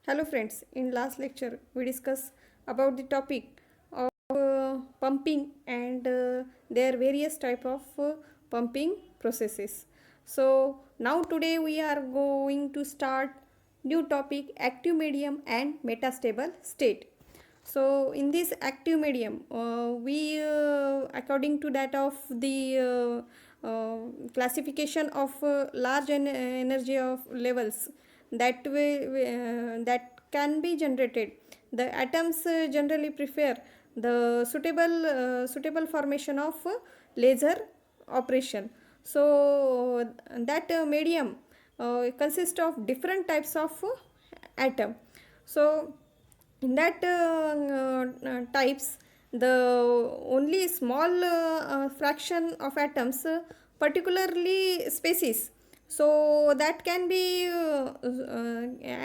Hello friends, in last lecture we discussed about the topic of pumping and their various type of pumping processes. So now today we are going to start new topic active medium and metastable state. So in this active medium we according to that of the classification of large energy of levels that that can be generated. The atoms generally prefer the suitable formation of laser operation. So that medium consists of different types of atom. So in that types, the only small fraction of atoms, particularly species, so that can be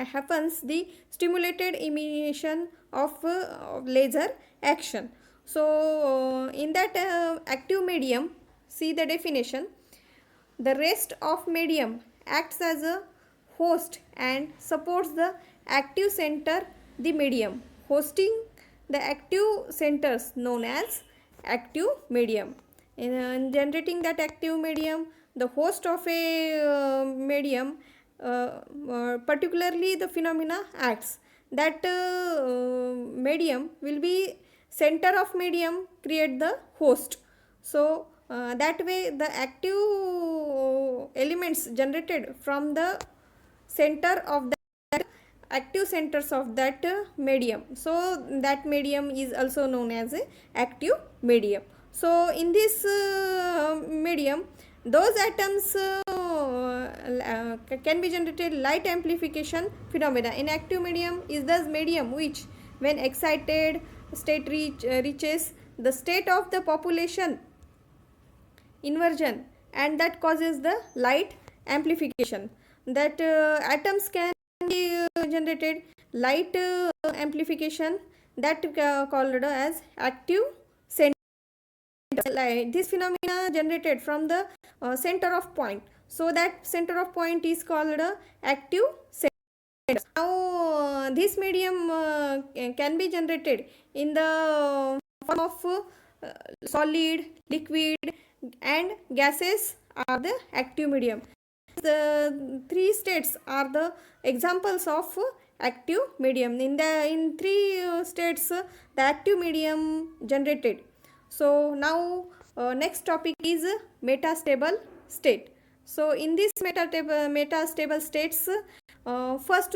happens the stimulated emission of laser action. So in that active medium, see the definition. The rest of medium acts as a host and supports the active center, the medium hosting the active centers known as active medium. In generating that active medium, the host of a medium, particularly the phenomena acts. That medium will be center of medium create the host. So that way the active elements generated from the center of that active centers of that medium, so that medium is also known as a active medium. So in this medium, those atoms can be generated light amplification phenomena. In active medium is the medium which when excited state reaches the state of the population inversion, and that causes the light amplification. That atoms can be generated light amplification, that called as active center. This phenomena generated from the center of point, so that center of point is called active center. Now this medium can be generated in the form of solid, liquid and gases are the active medium. The three states are the examples of active medium. In three states the active medium generated. So now next topic is metastable state. So in this metastable states, first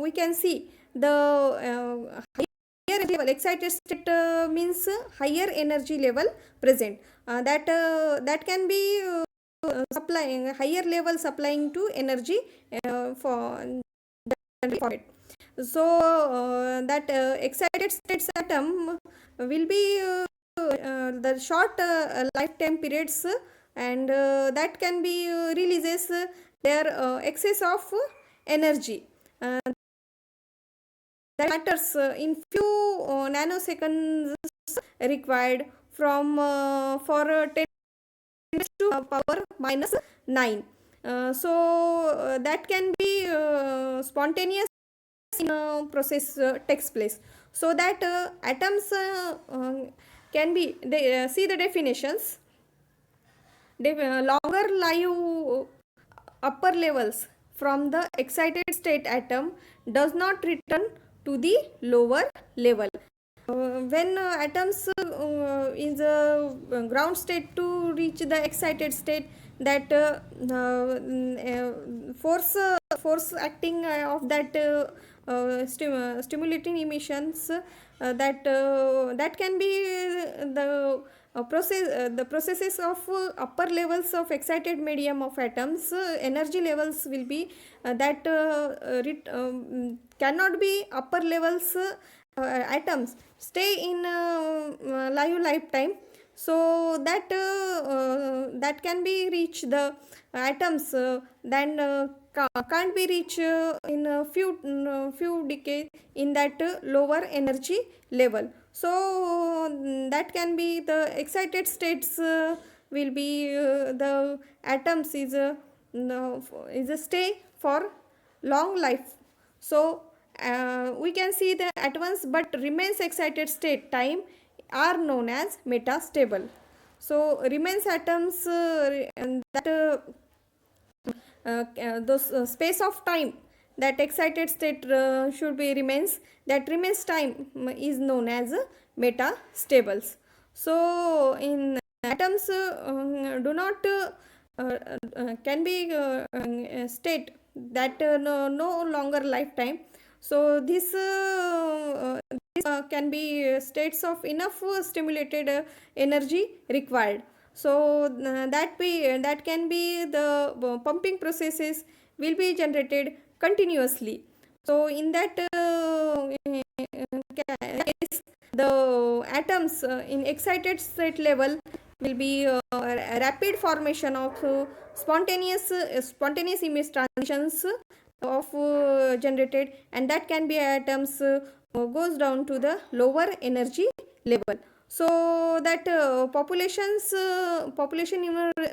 we can see the higher level excited state means higher energy level present. That can be supplying higher level supplying to energy for it. So that excited states atom will be the short lifetime periods, and that can be releases their excess of energy. That matters in few nanoseconds required from for 10 to power minus 9. So that can be spontaneous in a process takes place. So that atoms can be, they see the definitions. Longer live upper levels from the excited state atom does not return to the lower level. When atoms in the ground state to reach the excited state, that force acting of that stimulating emissions, that can be the processes of upper levels of excited medium of atoms. Energy levels will be cannot be upper levels atoms stay in live lifetime. So that can be reach the atoms then can't be reach in a few decades in that lower energy level. So that can be the excited states will be the atoms is a stay for long life So we can see the at once but remains excited state time are known as metastable. So remains atoms that those space of time that excited state should be remains, that remains time is known as metastables. So in atoms do not can be state that no longer lifetime. So this can be states of enough stimulated energy required. So that can be the pumping processes will be generated continuously. So in that case, the atoms in excited state level will be rapid formation of spontaneous image transitions of generated, and that can be atoms goes down to the lower energy level. So that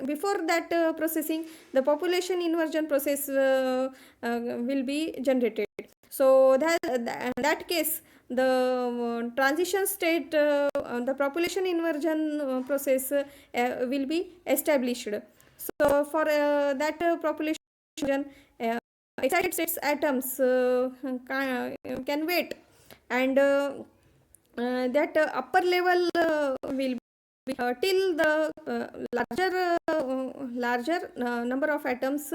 before that processing, the population inversion process will be generated. So that case, the transition state, the population inversion process will be established. So for that population excited states atoms can wait, and that upper level will be till the larger number of atoms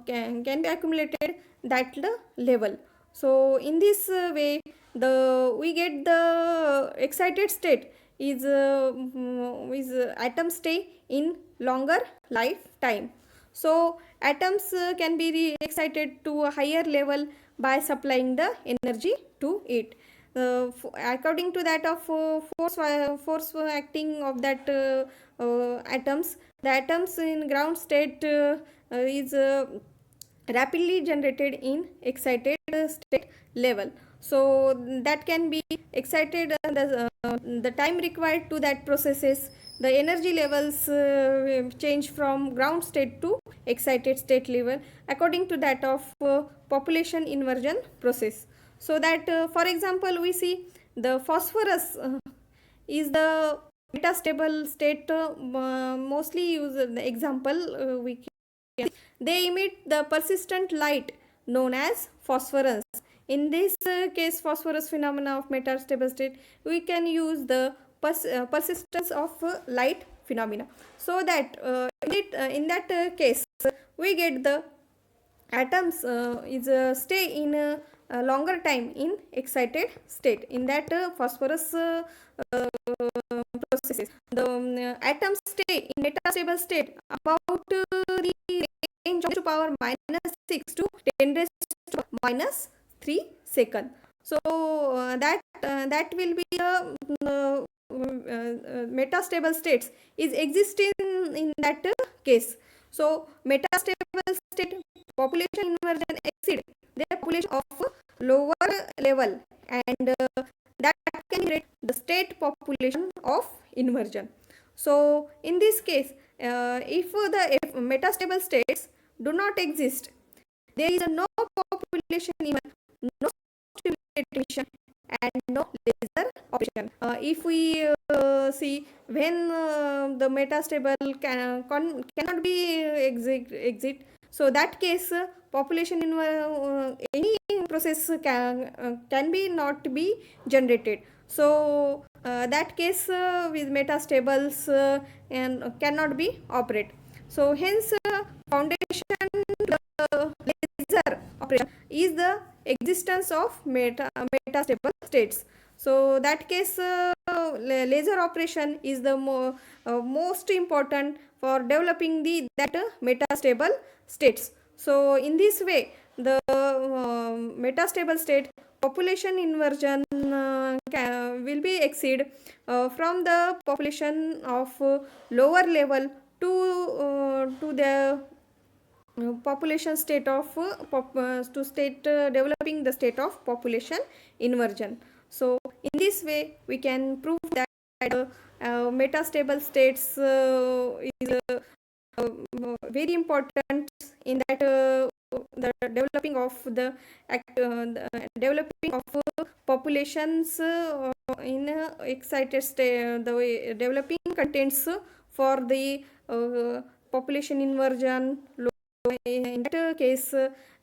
can be accumulated that level. So in this way, the we get the excited state is atom stay in longer lifetime. So atoms can be excited to a higher level by supplying the energy to it. According to that of force acting of that atoms, the atoms in ground state is rapidly generated in excited state level. So that can be excited, the time required to that processes, the energy levels change from ground state to excited state level according to that of population inversion process. So that for example, we see the phosphorus is the metastable state, mostly use the example we can, they emit the persistent light known as phosphorescence. In this case, phosphorus phenomena of metastable state, we can use the persistence of light phenomena. So that in that case, we get the atoms is stay in a longer time in excited state. In that phosphorus processes, the atoms stay in metastable state about the range of to power minus 6 to 10 raised to minus 3 second. So that will be metastable states is existing in that case. So metastable state population inversion exceed the population of lower level, and that can generate the state population of inversion. So in this case, if metastable states do not exist, there is no population inversion, no stimulated emission, and no laser operation. If we see when the metastable cannot be exit, so that case population in any process can be not be generated. So that case with metastables and cannot be operate. So hence foundation laser operation is the existence of metastable states. So that case laser operation is the most important for developing the that metastable states. So in this way, the metastable state population inversion will be exceed from the population of lower level to the population state of to state developing the state of population inversion. So in this way, we can prove that metastable states is very important in that the developing of the developing of populations in excited state, the way developing contents for the population inversion. In that case,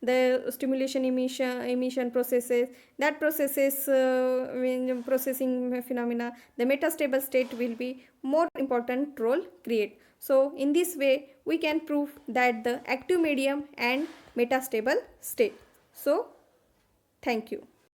the stimulation emission processes, that processes when processing phenomena, the metastable state will be more important role create. So in this way we can prove that the active medium and metastable state. So thank you.